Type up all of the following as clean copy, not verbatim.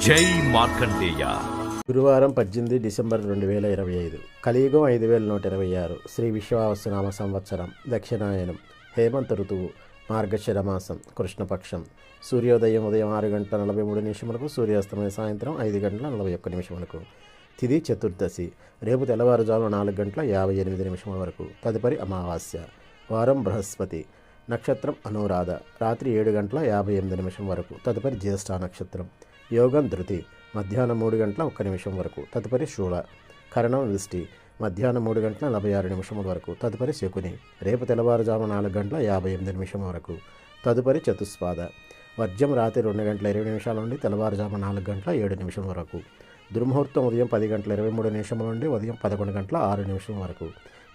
జై మార్కండేయ. గురువారం 18 డిసెంబర్ 2025. కలియుగం 5126. శ్రీ విశ్వావసునామ సంవత్సరం. దక్షిణాయనం. హేమంత ఋతువు. మార్గశిర మాసం. కృష్ణపక్షం. సూర్యోదయం ఉదయం 6:43 సూర్యాస్తమయం సాయంత్రం 5:41 తిథి చతుర్దశి. రేపు తెల్లవారుజామున 4:58 వరకు. తదుపరి అమావాస్య. వారం బృహస్పతి. నక్షత్రం అనురాధ. రాత్రి 7:58 వరకు. తదుపరి జ్యేష్ఠ నక్షత్రం. యోగం ధృతి. మధ్యాహ్నం 3:01 వరకు. తదుపరి శూల. కరణం విష్టి. మధ్యాహ్నం 3:46 వరకు. తదుపరి శకుని. రేపు తెల్లవారుజామున 4:58 వరకు. తదుపరి చతుస్పాద. వర్జ్యం రాత్రి 2:20 నుండి తెల్లవారుజామున 4:07 వరకు. దుర్ముహూర్తం ఉదయం 10:23 నుండి ఉదయం 11:06 వరకు.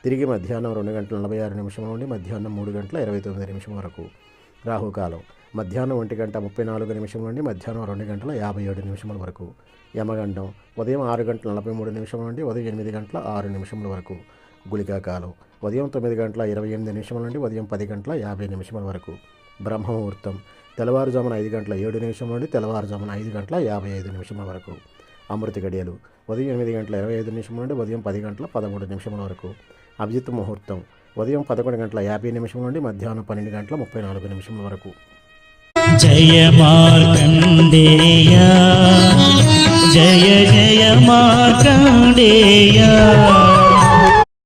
తిరిగి మధ్యాహ్నం 2:46 నుండి మధ్యాహ్నం 3:29 వరకు. రాహుకాలం మధ్యాహ్నం 1:34 నుండి మధ్యాహ్నం 2:57 వరకు. యమగండం ఉదయం 6:43 నుండి ఉదయం 8:06 వరకు. గుళికాకాలం ఉదయం 9:28 నుండి ఉదయం 10:50 వరకు. బ్రహ్మముహూర్తం తెల్లవారుజామున 5:07 నుండి తెల్లవారుజామున 5:55 వరకు. అమృత గడియలు ఉదయం 8:25 నుండి ఉదయం 10:13 వరకు. అభిజిత్ ముహూర్తం ఉదయం 11:50 నుండి మధ్యాహ్నం 12:34 వరకు. జయ మార్కండేయ జయ జయ మార్కండేయ.